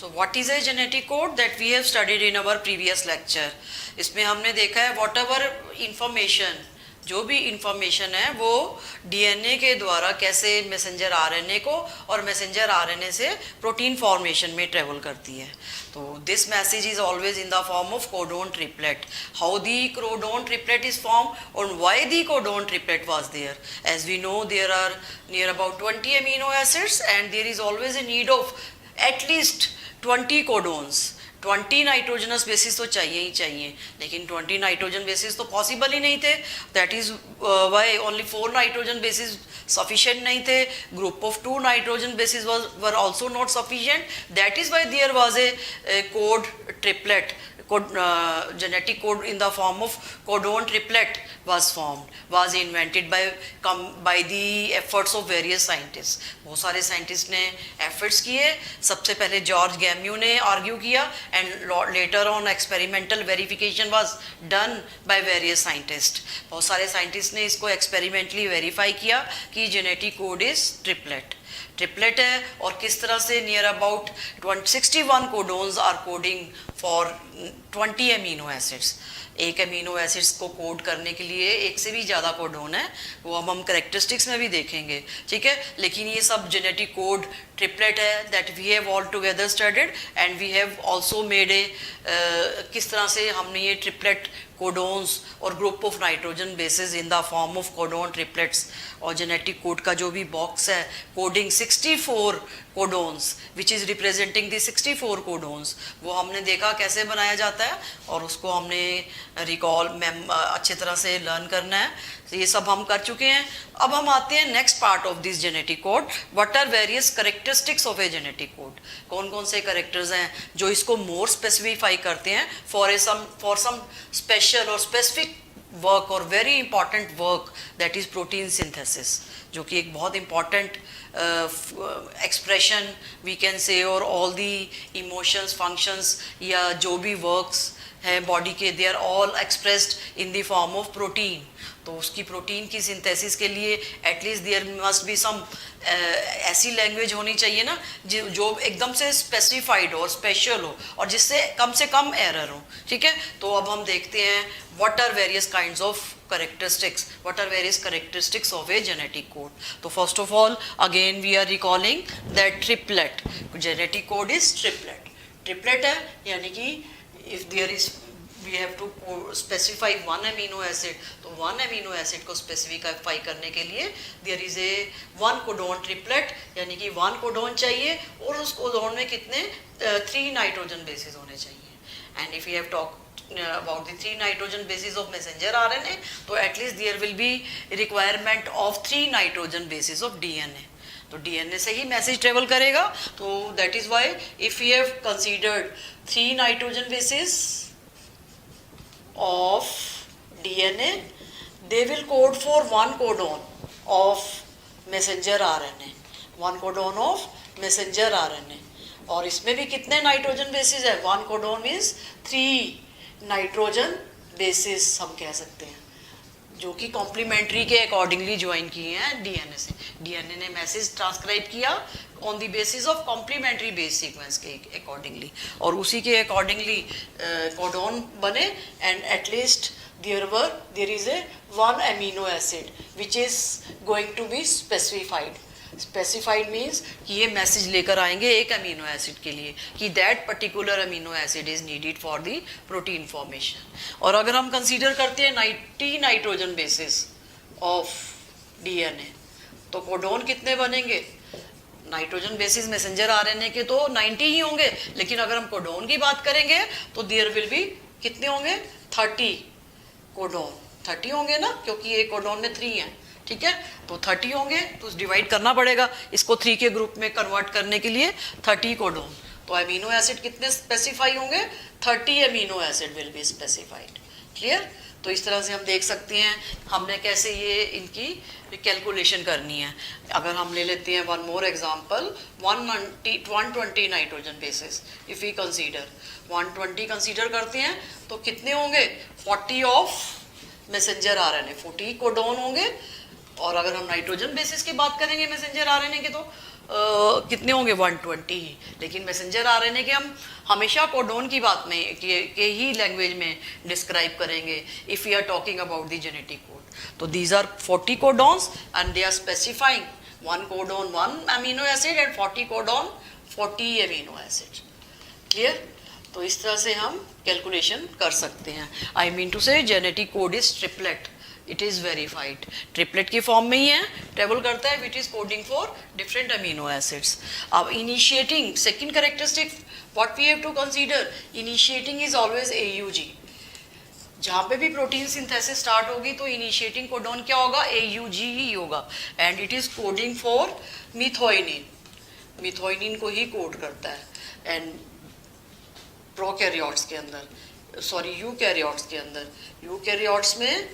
So what is a genetic code that we have studied in our previous lecture? इसमें हमने देखा है whatever information, जो भी इंफॉर्मेशन है वो डीएनए के द्वारा कैसे मैसेंजर आरएनए को और मैसेंजर आरएनए से प्रोटीन फॉर्मेशन में ट्रेवल करती है. तो this message is always in the form of codon triplet. How the codon triplet is form और why the codon triplet was there? As we know there are near about 20 amino acids and there is always a need of at least 20 codons. 20 nitrogenous bases तो चाहिए ही चाहिए, लेकिन 20 nitrogen bases तो possible ही नहीं थे. That is why only 4 nitrogen bases sufficient नहीं थे. Group of 2 nitrogen bases were also not sufficient. That is why there was a code triplet. Genetic code in the form of codon triplet was invented by the efforts of various scientists. बहुत सारे scientist ने efforts किए. सबसे पहले George गैम्यू ने argue किया and later on experimental verification was done by various scientist. बहुत सारे साइंटिस्ट ने इसको एक्सपेरिमेंटली वेरीफाई किया कि जेनेटिक कोड इज ट्रिपलेट है. और किस तरह से near about 61 codons are coding for 20 amino acids. एक अमीनो एसिड्स को कोड करने के लिए एक से भी ज़्यादा कोडोन है, वो हम करेक्टरिस्टिक्स में भी देखेंगे. ठीक है, लेकिन ये सब जेनेटिक कोड ट्रिपलेट है that we have all together studied and we have also made a किस तरह से हमने ये ट्रिपलेट कोडोन्स और group of nitrogen bases in the form of codon triplets. और जेनेटिक कोड का जो भी बॉक्स है coding 64 codons which is representing the 64 codons, वो हमने देखा कैसे बनाया जाता है और उसको हमने रिकॉल अच्छे तरह से लर्न करना है. तो ये सब हम कर चुके हैं. अब हम आते हैं next part of this genetic code. What are various characteristics of a genetic code? कौन कौन से करेक्टर्स हैं जो इसको मोर स्पेसिफाई करते हैं फॉर सम स्पेशल और स्पेसिफिक वर्क और very important work that is protein synthesis, जो कि एक बहुत इंपॉर्टेंट एक्सप्रेशन वी कैन से. और ऑल दी इमोशंस, फंक्शंस या जो भी वर्क्स हैं बॉडी के, they are all expressed in the form of protein. तो उसकी प्रोटीन की सिंथेसिस के लिए at least there must be some ऐसी लैंग्वेज होनी चाहिए ना जो एकदम से स्पेसिफाइड हो और स्पेशल हो और जिससे कम एरर हो. ठीक है, तो अब हम देखते हैं what are various kinds of characteristics, what are various characteristics of a genetic code. So first of all, again we are recalling that triplet. Genetic code is triplet है, यानी कि if there is we have to specify one amino acid, तो one amino acid को specify करने के लिए there is a one codon triplet, यानी कि one codon चाहिए और उस codon में कितने 3 nitrogen bases होने चाहिए. And if we have talked about the 3 nitrogen bases of messenger RNA, तो at least there will be requirement of 3 nitrogen bases of DNA. तो DNA से ही मैसेज ट्रेवल करेगा. तो that is why if we have considered 3 nitrogen bases of DNA, they will code for one codon of messenger RNA, one codon of messenger RNA. और इसमें भी कितने nitrogen bases है? One codon means 3 nitrogen bases हम कह सकते हैं, जो कि कॉम्प्लीमेंट्री के अकॉर्डिंगली ज्वाइन किए हैं डीएनए से. डीएनए ने मैसेज ट्रांसक्राइब किया on the basis of complementary base sequence के अकॉर्डिंगली, और उसी के अकॉर्डिंगली कोडोन बने. And at least there is a one amino acid which is going to be specified. Specified means कि ये मैसेज लेकर आएंगे एक अमीनो एसिड के लिए कि that particular amino acid is needed for the protein formation. और अगर हम कंसीडर करते हैं 90 नाइट्रोजन बेसिस ऑफ डीएनए, तो कोडोन कितने बनेंगे? नाइट्रोजन बेसिस मैसेंजर आरएनए के तो 90 ही होंगे, लेकिन अगर हम कोडोन की बात करेंगे तो देयर विल बी कितने होंगे? 30 कोडोन. 30 होंगे ना, क्योंकि एक कोडोन में 3 हैं. ठीक है, तो 30 होंगे, तो डिवाइड करना पड़ेगा इसको 3 के ग्रुप में कन्वर्ट करने के लिए. 30 कोडोन. तो अमीनो एसिड कितने स्पेसिफाई होंगे? 30 amino acid will be specified. Clear? तो इस तरह से हम देख सकते हैं हमने कैसे ये इनकी कैलकुलेशन करनी है. अगर हम ले लेते हैं one more example, 120 nitrogen bases. If we consider 120 consider करते हैं तो कितने होंगे? 40 ऑफ मैसेंजर आरएनए, 40 कोडोन होंगे और अगर हम नाइट्रोजन बेसिस की बात करेंगे मैसेंजर आरएनए के तो कितने होंगे 120 ही। लेकिन मैसेंजर आरएनए के हम हमेशा कोडोन की बात में के ही लैंग्वेज में डिस्क्राइब करेंगे if we are talking about the genetic code. तो these are 40 codons and they are specifying 1 codon 1 amino acid and 40 codon 40 amino acid. Clear? तो इस तरह से हम कैलकुलेशन कर सकते हैं। I mean to say genetic code is triplet, it is verified, triplet की फॉर्म में ही है, ट्रेवल करता है which is coding for different amino acids. अब initiating second characteristic what we have to consider, initiating is always AUG। जहाँ पे भी प्रोटीन सिंथेसिस स्टार्ट होगी तो इनिशिएटिंग कोडॉन क्या होगा, AUG ही होगा and it is coding for methionine, methionine को ही कोड करता है। एंड प्रोकैरियोट्स के अंदर, सॉरी यूकैरियोट्स के अंदर, यूकैरियोट्स में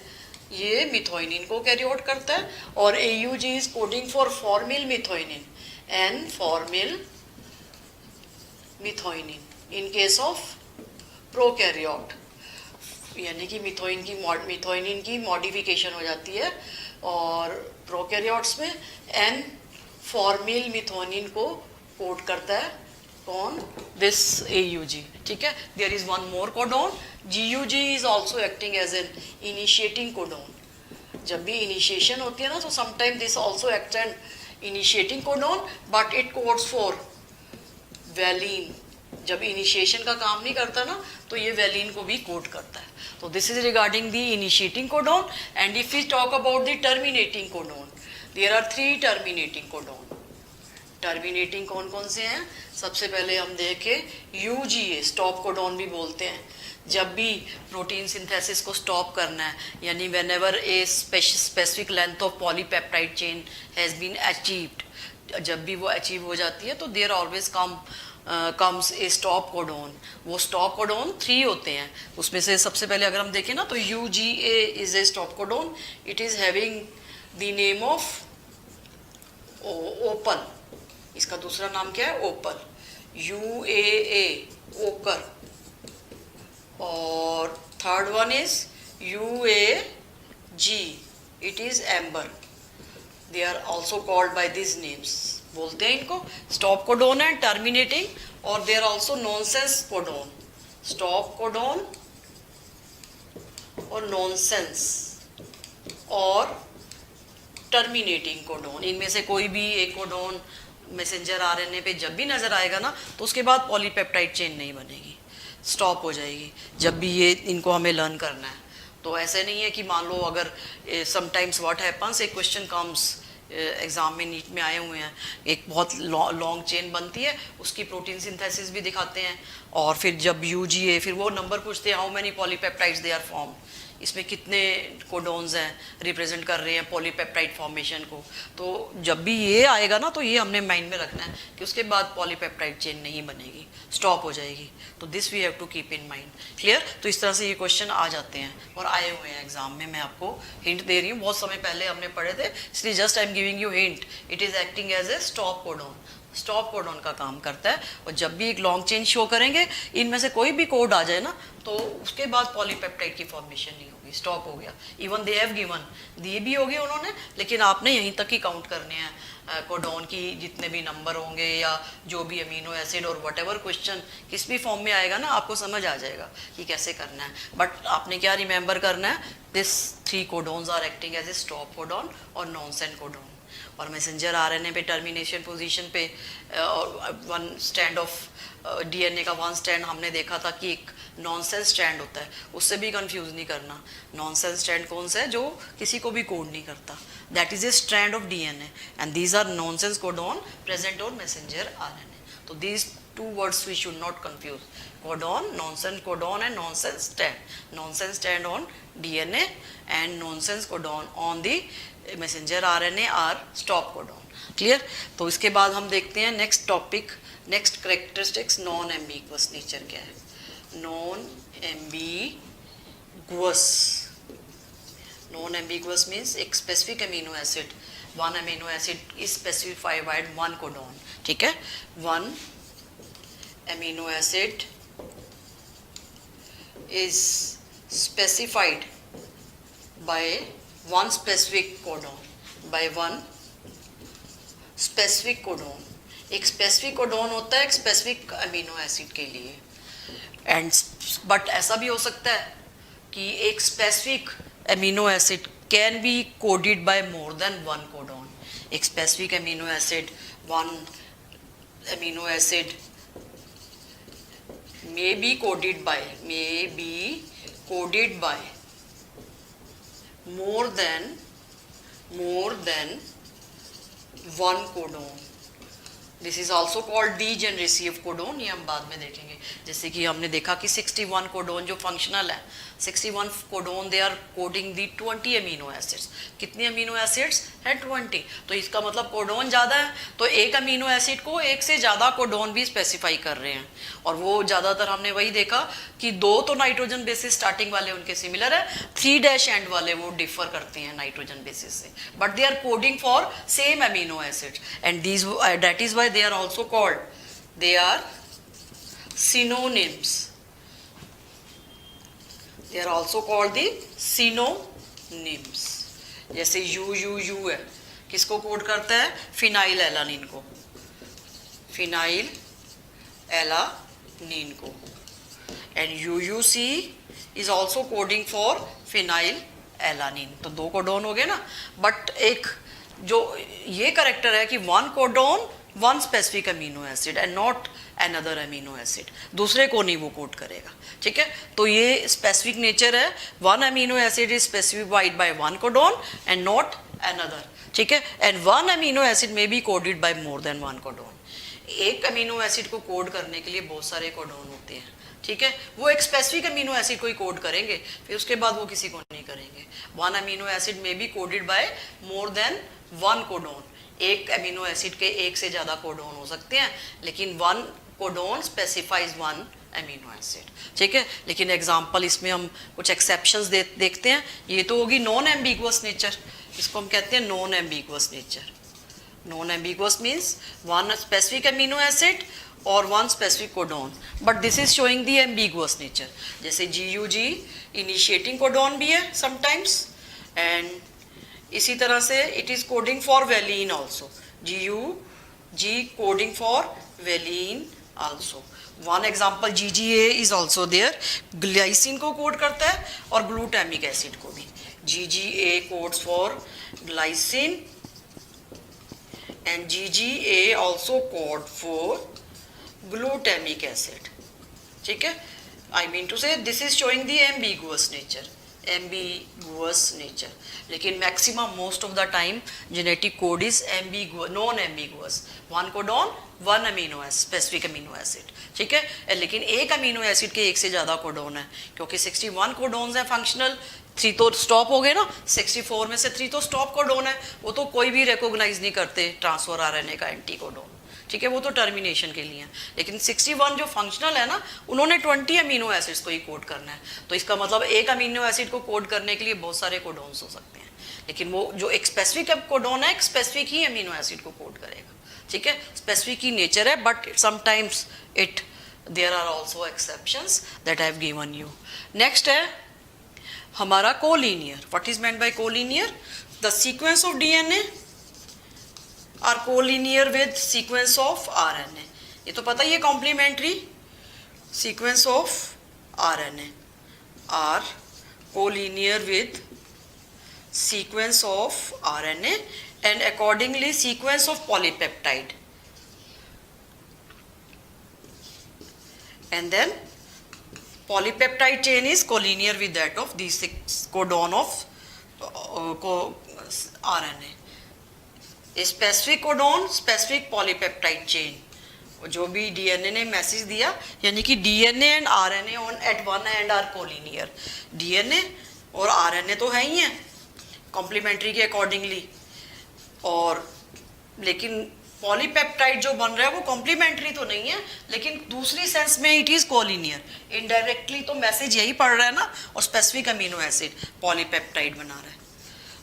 ये मिथोइनिन को कैरियोट करता है और AUG is coding for formyl methionine and formyl methionine in case of prokaryote, यानी कि मिथोइनिन की मॉडिफिकेशन हो जाती है और प्रोकैरियोट्स में एन फॉर्मिल मिथोइनिन को कोड करता है कौन, दिस AUG। ठीक है, there is one more codon, GUG is also acting as an initiating codon. जब भी इनिशिएशन होती है ना तो sometime this also act an initiating codon but it codes for valine. जब इनिशिएशन का काम नहीं करता ना तो ये वैलिन को भी कोड करता है। तो this is regarding the initiating codon. And if we talk about the terminating codon, there are 3 terminating codon. Terminating कौन कौन से हैं? सबसे पहले हम देखें UGA, स्टॉप कोडॉन भी बोलते हैं। जब भी प्रोटीन सिंथेसिस को स्टॉप करना है, यानी whenever a specific length of polypeptide chain has been achieved, जब भी वो अचीव हो जाती है तो there always comes a stop codon. वो स्टॉप कोडॉन 3 होते हैं, उसमें से सबसे पहले अगर हम देखें ना तो UGA इज a stop codon. It is having the name of opal, इसका दूसरा नाम क्या है, ओपल, UAA ओकर, और third one is UAG, it is amber. They are also called by this names, बोलते हैं इनको स्टॉप कोडॉन एंड टर्मिनेटिंग, और they are also nonsense codon, stop codon और नॉनसेंस और टर्मिनेटिंग कोडॉन। इनमें से कोई भी एक कोडॉन मैसेंजर आरएनए पे जब भी नज़र आएगा ना तो उसके बाद पॉलीपेप्टाइड चेन नहीं बनेगी, स्टॉप हो जाएगी जब भी ये इनको हमें लर्न करना है। तो ऐसे नहीं है कि मान लो अगर समटाइम्स व्हाट हैपन्स, एक क्वेश्चन कम्स एग्ज़ाम में नीट में आए हुए हैं, एक बहुत लॉन्ग चेन बनती है, उसकी प्रोटीन सिंथेसिस भी दिखाते हैं और फिर जब UGA फिर वो नंबर पूछते हैं how many polypeptides they are form, इसमें कितने कोडॉन्स हैं रिप्रेजेंट कर रहे हैं पॉलीपेप्टाइड फॉर्मेशन को। तो जब भी ये आएगा ना तो ये हमने माइंड में रखना है कि उसके बाद पॉलीपेप्टाइड चेन नहीं बनेगी, स्टॉप हो जाएगी। तो this we have to keep in mind. Clear? तो इस तरह से ये क्वेश्चन आ जाते हैं और आए हुए हैं एग्जाम में। मैं आपको हिंट दे रही हूँ, बहुत समय पहले हमने पढ़े थे, इसलिए just I am giving you hint. It is acting as a stop codon, stop codon का काम करता है। और जब भी एक लॉन्ग चेन शो करेंगे, इनमें से कोई भी कोड आ जाए ना तो उसके बाद पॉलीपेप्टाइड की फॉर्मेशन नहीं होगी, स्टॉप हो गया। इवन दे हैव गिवन, दिए भी होंगे उन्होंने, लेकिन आपने यहीं तक ही काउंट करने हैं कोडॉन की जितने भी नंबर होंगे या जो भी अमीनो एसिड और वट एवर क्वेश्चन किस भी फॉर्म में आएगा ना आपको समझ आ जाएगा कि कैसे करना है। बट आपने क्या रिमेंबर करना है, this 3 codons are acting as a stop codon और नॉनसेंस कोडॉन। और मैसेंजर आरएनए पे टर्मिनेशन पोजीशन पे वन स्टैंड ऑफ DNA का 1 स्टैंड हमने देखा था कि एक नॉनसेंस स्टैंड होता है, उससे भी कंफ्यूज नहीं करना। नॉनसेंस स्टैंड कौन सा है? जो किसी को भी कोड नहीं करता, that is a strand of DNA and these are nonsense codon present on messenger RNA. तो these 2 words we should not confuse, codon, nonsense codon and nonsense strand. Nonsense strand on DNA and nonsense codon on the messenger RNA are stop codon. Clear? तो इसके बाद हम देखते हैं next topic, next characteristics non ambiguous nature क्या है। Non ambiguous, non ambiguous means एक specific amino acid, 1 amino acid is specified by 1 codon. ठीक है, 1 amino acid is specified by 1 specific codon, by one specific codon. एक specific codon होता है एक specific amino acid के लिए, एंड बट ऐसा भी हो सकता है कि एक specific amino acid can be coded by more than one codon. एक specific amino acid, one amino acid may be coded by more than one codon. This is also called degeneracy of codon, ये हम बाद में देखेंगे। जैसे कि हमने देखा कि 61 कोडोन जो फंक्शनल है, 61 codon they are coding the 20 amino acids. कितने अमीनो एसिड्स हैं? 20। तो इसका मतलब कोडोन ज़्यादा है, तो एक अमीनो एसिड को एक से ज़्यादा कोडोन भी स्पेसिफाई कर रहे हैं। और वो ज़्यादातर हमने वही देखा कि 2 तो नाइट्रोजन बेसिस स्टार्टिंग वाले उनके सिमिलर है, 3' एंड वाले वो डिफर करते हैं नाइट्रोजन बेसिस से, but they are coding for same amino acids, and these that is why they are also called, they are synonyms, they are also called the synonyms। जैसे you है, किसको code करता है? Phenyl alanine को, phenyl alanine को। And UUC is also coding for phenyl alanine. तो 2 codon हो गए ना, बट एक जो ये करेक्टर है कि one codon one specific amino acid and not another amino acid, दूसरे को नहीं वो कोड करेगा, ठीक है। तो ये स्पेसिफिक नेचर है, one amino acid is specified bye one codon and not another, ठीक है। एंड वन अमीनो एसिड में B coded by more than one codon. एक अमीनो एसिड को कोड करने के लिए बहुत सारे कोडोन होते हैं, ठीक है। वो एक स्पेसिफिक अमीनो एसिड को ही कोड करेंगे, फिर उसके बाद वो किसी को नहीं करेंगे। वन अमीनो एसिड में B coded by more than one codon. एक अमीनो एसिड के एक से ज़्यादा कोडोन हो सकते हैं, लेकिन one codon specifies one amino acid, ठीक है। लेकिन एग्जांपल इसमें हम कुछ एक्सेप्शंस देखते हैं। ये तो होगी नॉन एम्बिगुअस नेचर, इसको हम कहते हैं non ambiguous nature. Non ambiguous means one specific amino acid और one specific codon, but this is showing the ambiguous nature. जैसे GUG इनिशिएटिंग कोडोन भी है समटाइम्स, एंड इसी तरह से it is coding for valine also, GUG coding for valine also. One example GGA is also there, glycine को code करता है और ग्लूटामिक एसिड को भी। GGA codes for glycine and GGA also code for glutamic acid, ठीक है। I mean to say this is showing the ambiguous nature, ambiguous nature. लेकिन maximum most of the time genetic code is ambiguous, non ambiguous, one codon one amino acid, specific amino acid, ठीक है। लेकिन एक amino acid के एक से ज़्यादा codon है, क्योंकि 61 कोडोन्स हैं फंक्शनल, 3 तो स्टॉप हो गए ना, 64 में से 3 तो स्टॉप कोडोन है, वो तो कोई भी रिकॉग्नाइज नहीं करते ट्रांसफर RNA का एंटी कोडोन, ठीक है, वो तो टर्मिनेशन के लिए है। लेकिन 61 जो फंक्शनल है ना, उन्होंने 20 अमीनो एसिड्स को ही कोड करना है। तो इसका मतलब एक अमीनो एसिड को कोड करने के लिए बहुत सारे कोडोन्स हो सकते हैं, लेकिन वो जो एक स्पेसिफिक कोडोन है, एक स्पेसिफिक ही अमीनो एसिड को कोड करेगा, ठीक है। स्पेसिफिक ही नेचर है, but sometimes it there are also exceptions that I have given you. Next है हमारा collinear. What is meant by collinear? The sequence of DNA are collinear with sequence of RNA। ये तो पता ही है, complementary sequence of RNA are collinear with sequence of RNA and accordingly sequence of polypeptide, and then polypeptide chain is collinear with that of the 6 codon of RNA। Specific codon specific polypeptide chain, जो भी DNA ने message दिया, यानी कि DNA and RNA on at one and are collinear. DNA और RNA तो है ही हैं कॉम्प्लीमेंट्री के अकॉर्डिंगली, और लेकिन पॉलीपेप्टाइड जो बन रहा है वो कॉम्प्लीमेंट्री तो नहीं है, लेकिन दूसरी सेंस में इट इज कोलिनियर। इनडायरेक्टली तो मैसेज यही पढ़ रहा है ना, और स्पेसिफिक अमीनो एसिड पॉलीपेप्टाइड बना रहा है।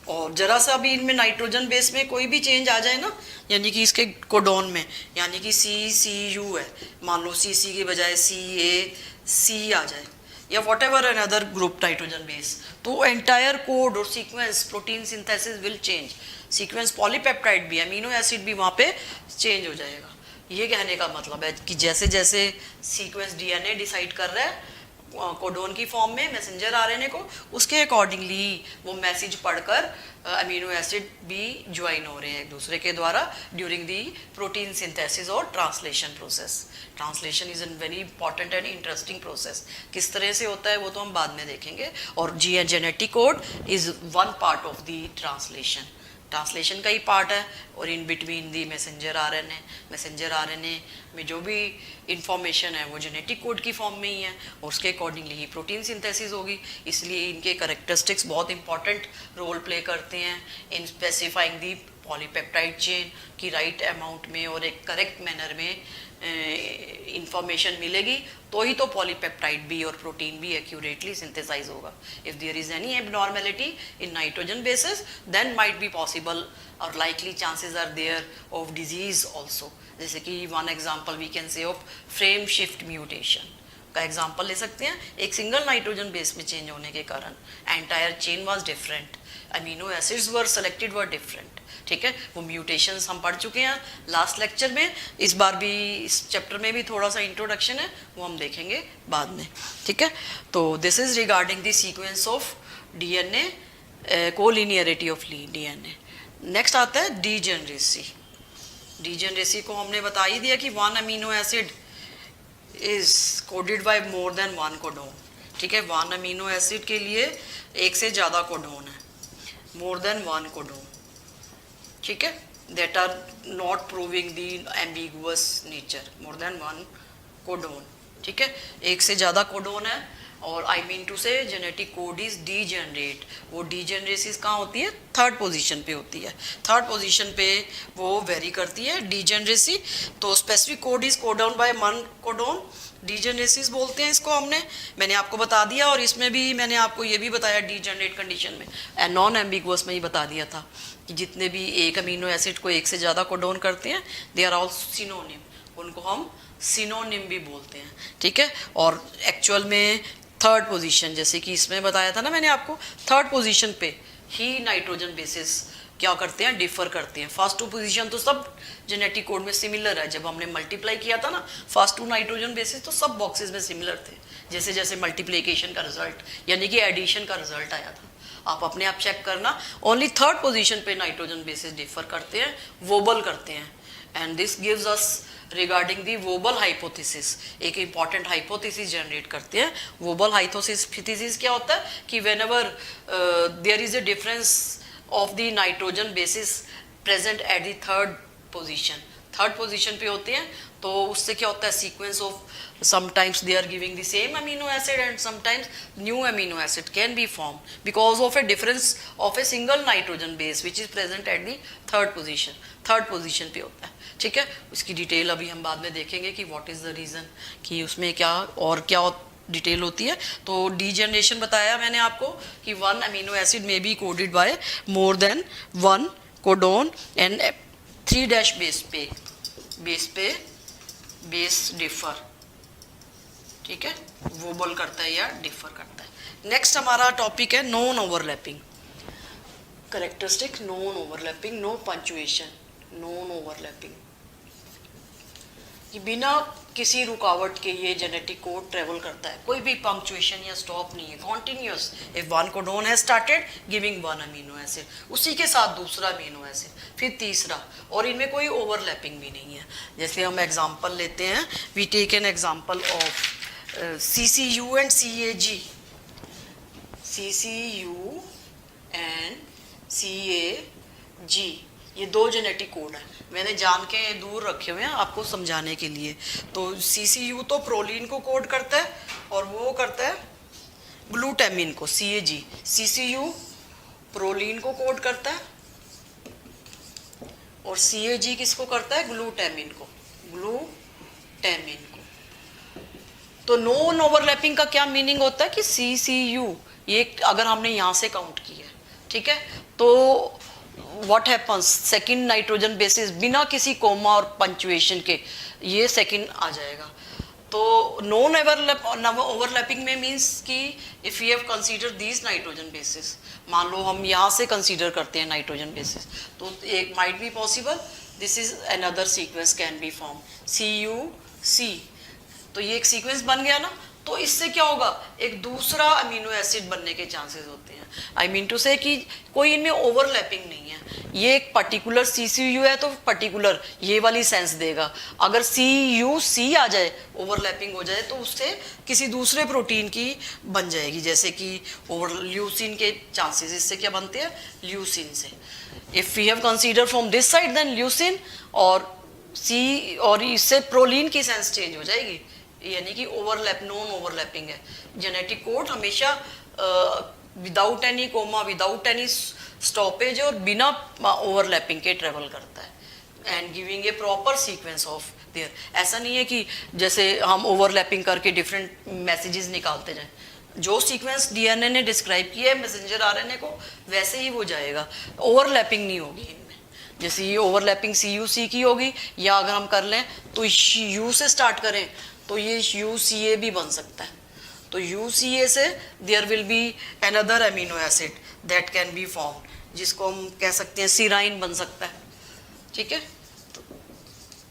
और जरा सा भी इनमें नाइट्रोजन बेस में कोई भी चेंज आ जाए ना, यानी कि इसके कोडोन में, यानी कि CCU है, मान लो CC के बजाय CAC आ जाए, या what ever another group nitrogen base, तो एंटायर कोड और sequence protein synthesis will change. Sequence polypeptide भी, अमीनो एसिड भी वहाँ पे चेंज हो जाएगा। ये कहने का मतलब है कि जैसे जैसे सीक्वेंस डीएनए डिसाइड कर रहा है कोडोन की फॉर्म में मैसेंजर आरएनए को, उसके अकॉर्डिंगली वो मैसेज पढ़कर अमीनो एसिड भी ज्वाइन हो रहे हैं एक दूसरे के द्वारा ड्यूरिंग दी प्रोटीन सिंथेसिस और translation process. Translation is an very important and interesting process. किस तरह से होता है वो तो हम बाद में देखेंगे। और genetic code is one part of the translation, translation का ही पार्ट है। और in between the messenger RNA में जो भी इंफॉर्मेशन है वो जेनेटिक कोड की फॉर्म में ही है और उसके अकॉर्डिंगली ही प्रोटीन सिंथेसिस होगी। इसलिए इनके कैरेक्टरिस्टिक्स बहुत इंपॉर्टेंट रोल प्ले करते हैं इन स्पेसिफाइंग दी पॉलीपेप्टाइड चेन की राइट अमाउंट में और एक करेक्ट मैनर में इंफॉर्मेशन मिलेगी तो ही तो पॉलीपेप्टाइड भी और प्रोटीन भी एक्यूरेटली सिंथेसाइज होगा। If there is any abnormality in nitrogen bases then might be possible और likely chances are there of disease also. जैसे कि one example we can say of frame shift mutation का example ले सकते हैं। एक single nitrogen base में change होने के कारण entire chain was different, amino acids were selected were different. ठीक है, वो म्यूटेशंस हम पढ़ चुके हैं लास्ट लेक्चर में। इस बार भी इस चैप्टर में भी थोड़ा सा इंट्रोडक्शन है, वो हम देखेंगे बाद में। ठीक है, तो this is regarding the sequence of DNA, collinearity of DNA. Next आता है डीजेनरेसी। डीजेनरेसी को हमने बता ही दिया कि one amino acid is coded by more than one codon. ठीक है, वन अमीनो एसिड के लिए एक से ज़्यादा कोडोन है, मोर देन वन कोडोन। ठीक है, that are not proving the ambiguous nature, more than one codon. ठीक है, एक से ज़्यादा कोडोन है और I mean to say genetic code is degenerate. वो डीजेनरेसिस कहाँ होती है? थर्ड पोजीशन पे होती है। थर्ड पोजीशन पे वो वेरी करती है डीजेनरेसी। तो specific code is codon by one codon, degeneracies बोलते हैं इसको। मैंने आपको बता दिया और इसमें भी मैंने आपको ये भी बताया डीजेनरेट कंडीशन में नॉन एम्बिगुअस में ही बता दिया था कि जितने भी एक अमीनो एसिड को एक से ज़्यादा कोडोन करते हैं दे आर ऑल सिनोनिम, उनको हम सिनोनिम भी बोलते हैं। ठीक है, और एक्चुअल में थर्ड पोजीशन, जैसे कि इसमें बताया था ना मैंने आपको, थर्ड पोजीशन पे ही नाइट्रोजन बेसिस क्या करते हैं? डिफर करते हैं। फर्स्ट टू पोजीशन तो सब जेनेटिक कोड में सिमिलर है। जब हमने मल्टीप्लाई किया था ना फर्स्ट टू नाइट्रोजन बेसिस तो सब बॉक्सेस में सिमिलर थे, जैसे जैसे मल्टीप्लिकेशन का रिजल्ट यानी कि एडिशन का रिजल्ट आया था। आप अपने आप चेक करना, ओनली थर्ड पोजीशन पे नाइट्रोजन बेसिस डिफर करते हैं, वोबल करते हैं। And this gives us regarding the wobble hypothesis, एक इंपॉर्टेंट हाइपोथेसिस जनरेट करते हैं। वोबल हाइपोथेसिस क्या होता है कि whenever there is a difference of the nitrogen bases present at the third position पे होते हैं तो उससे क्या होता है? Sequence of sometimes they are giving the same amino acid and sometimes new amino acid can be formed because of a difference of a single nitrogen base which is present at the third position पे होता है। ठीक है, उसकी detail अभी हम बाद में देखेंगे कि what is the reason, कि उसमें क्या और क्या डिटेल होती है। तो डीजेनरेशन बताया मैंने आपको कि वन अमीनो एसिड में B coded by more than one codon and 3' base differ. ठीक है, वोबल करता है या डिफर करता है। नेक्स्ट हमारा टॉपिक है non overlapping characteristic, non overlapping, no punctuation, non overlapping. कि बिना किसी रुकावट के ये जेनेटिक कोड ट्रेवल करता है, कोई भी पंक्चुएशन या स्टॉप नहीं है, continuous. If one codon has started giving one amino acid, उसी के साथ दूसरा अमीनो एसिड, फिर तीसरा, और इनमें कोई ओवरलैपिंग भी नहीं है। जैसे हम एग्जांपल लेते हैं, we take an example of CCU and CAG, CCU and CAG, ये दो जेनेटिक कोड हैं। मैंने जान के दूर रखे हुए हैं आपको समझाने के लिए। तो CCU तो प्रोलीन को कोड करता है और वो करता है ग्लूटामिन को। CAG, CCU प्रोलीन को कोड करता है और CAG किसको करता है? ग्लूटामिन को, ग्लूटामिन को। तो नॉन ओवरलैपिंग का क्या मीनिंग होता है कि CCU ये अगर हमने यहाँ से काउंट किया, ठीक है, तो what happens, second nitrogen bases बिना किसी कोमा और पंचुएशन के ये सेकंड आ जाएगा। तो नॉन ओवरलैपिंग में मीन्स कि if you have consider these nitrogen bases, मान लो हम यहाँ से कंसीडर करते हैं नाइट्रोजन बेसिस, तो एक might be possible this is another sequence can be form CuC, तो ये एक सीक्वेंस बन गया ना, तो इससे क्या होगा, एक दूसरा अमीनो एसिड बनने के चांसेस होते हैं। आई मीन टू से कि कोई इनमें ओवरलैपिंग नहीं है, ये एक पर्टिकुलर CCU है तो पर्टिकुलर ये वाली सेंस देगा। अगर CuC आ जाए, ओवरलैपिंग हो जाए, तो उससे किसी दूसरे प्रोटीन की बन जाएगी, जैसे कि ओवर ल्यूसिन के चांसेस, इससे क्या बनते हैं, ल्यूसिन से। If we have consider from this side then leucine और सी, और इससे प्रोलीन की सेंस चेंज हो जाएगी, यानी कि ओवरलैप, नॉन ओवरलैपिंग है। जेनेटिक कोड हमेशा without any comma, without any stoppage और बिना ओवरलैपिंग के ट्रेवल करता है and giving a proper sequence of there. ऐसा नहीं है कि जैसे हम ओवरलैपिंग करके डिफरेंट मैसेजेस निकालते जाएं, जो सीक्वेंस डीएनए ने डिस्क्राइब किया है मैसेंजर आरएनए को, वैसे ही वो जाएगा, ओवरलैपिंग नहीं होगी इनमें। जैसे ये ओवरलैपिंग CuC की होगी, या अगर हम कर लें तो U से स्टार्ट करें तो ये UCA भी बन सकता है, तो UCA से there will be another amino acid that can be form, जिसको हम कह सकते हैं सिराइन बन सकता है, ठीक है। तो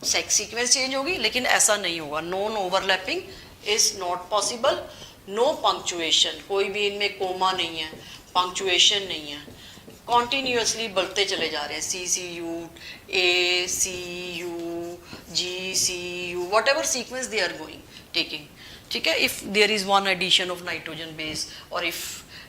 सेक्स सीक्वेंस चेंज होगी, लेकिन ऐसा नहीं होगा, non overlapping is not possible. No punctuation, कोई भी इनमें कोमा नहीं है, पंक्चुएशन नहीं है, कॉन्टीन्यूसली बढ़ते चले जा रहे हैं, CCU, ACU, GCU, whatever sequence they are going taking, ठीक है। If there is one addition of nitrogen base और इफ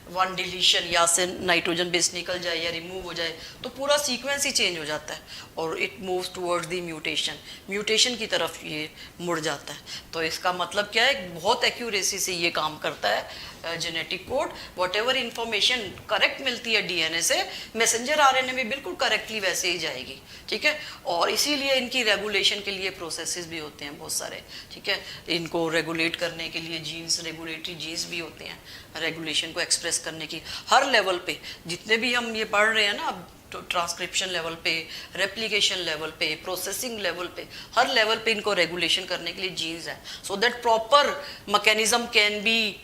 वन डिलीशन, या से नाइट्रोजन बेस निकल जाए या रिमूव हो जाए, तो पूरा सीक्वेंस ही चेंज हो जाता है और it moves towards the mutation, mutation की तरफ ये मुड़ जाता है। तो इसका मतलब क्या है, बहुत एक्यूरेसी से ये काम करता है genetic code. What ever information correct मिलती है डीएनए से, मैसेंजर आरएनए में बिल्कुल करेक्टली वैसे ही जाएगी, ठीक है। और इसीलिए इनकी रेगुलेशन के लिए प्रोसेसेस भी होते हैं बहुत सारे, ठीक है। इनको रेगुलेट करने के लिए जीन्स, रेगुलेटरी जीन्स भी होते हैं, रेगुलेशन को एक्सप्रेस करने की हर लेवल पे, जितने भी हम ये पढ़ रहे हैं ना अब, तो ट्रांसक्रिप्शन लेवल पे, रेप्लिकेशन लेवल पे, प्रोसेसिंग लेवल पे, हर लेवल पे इनको रेगुलेशन करने के लिए जीन्स है, so that proper mechanism can be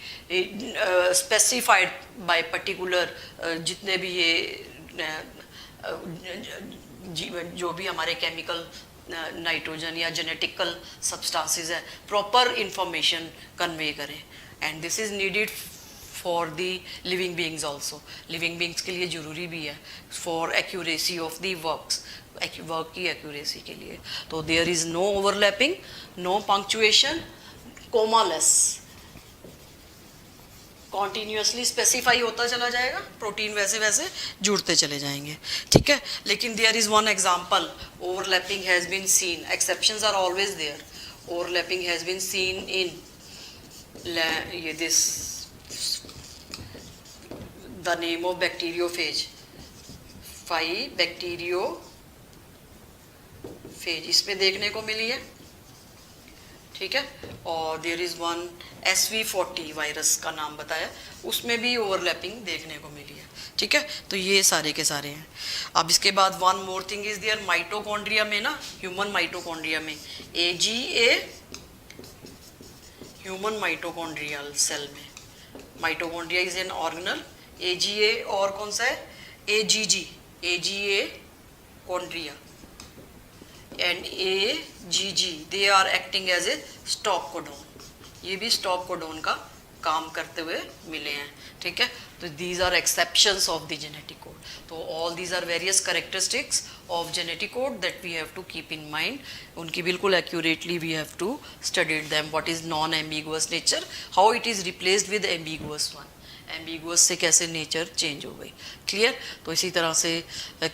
specified by particular, जितने भी ये जो भी हमारे केमिकल नाइट्रोजन या जेनेटिकल सब्सटेंसेस है, प्रॉपर इंफॉर्मेशन कन्वे करें, and this is needed for the living beings also, living beings के लिए ज़रूरी भी है for accuracy of the work की एक्यूरेसी के लिए। तो there is no overlapping, no punctuation, commaless, continuously specify होता चला जाएगा, प्रोटीन वैसे वैसे जुड़ते चले जाएंगे, ठीक है। लेकिन there is one example, overlapping has been seen, exceptions are always there, overlapping has been seen in ये this the name of bacteriophage, 5 bacteriophage इसमें देखने को मिली है, ठीक है। और there is one SV40 virus का नाम बताया, उसमें भी ओवरलैपिंग देखने को मिली है, ठीक है। तो ये सारे के सारे हैं। अब इसके बाद one more thing is there, mitochondria में ना, ह्यूमन माइटोकॉन्ड्रिया में AGA, ह्यूमन माइटोकॉन्ड्रियल सेल में, mitochondria is an organelle, AGA और कौन सा है, AGA कॉन्ड्रिया and AGG, they are acting as a stop codon, ये भी स्टॉप कोडोन का काम करते हुए मिले हैं, ठीक है। तो these are exceptions of the genetic code. तो all these are various characteristics of genetic code that we have to keep in mind, उनकी बिल्कुल accurately we have to studied them, what is non ambiguous nature, how it is replaced with ambiguous one, ambiguous से कैसे nature change हो गई, clear. तो इसी तरह से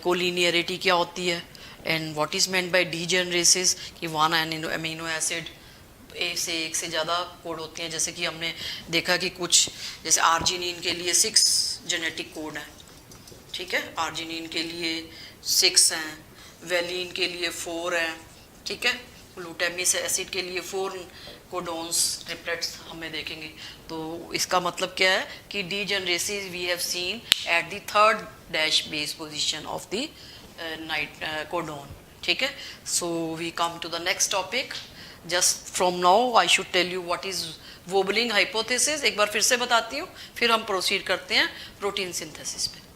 कोलिनियरिटी क्या होती है, and what is meant by degeneracies, कि वन अमीनो एसिड से एक से ज़्यादा कोड होती हैं, जैसे कि हमने देखा कि कुछ जैसे आर्जिनिन के लिए 6 जेनेटिक कोड हैं, ठीक है, आर्जिनिन के लिए 6 हैं, वेलिन के लिए 4 हैं, ठीक है, ग्लूटामिक एसिड के लिए 4 कोडोन्स ट्रिपलेट्स हमें देखेंगे। तो इसका मतलब क्या है कि degeneracy we have seen at the 3rd dash base position of the codon, ठीक है। So we come to the next topic, just from now I should tell you what is wobbling hypothesis, एक बार फिर से बताती हूँ, फिर हम प्रोसीड करते हैं प्रोटीन सिंथेसिस पे।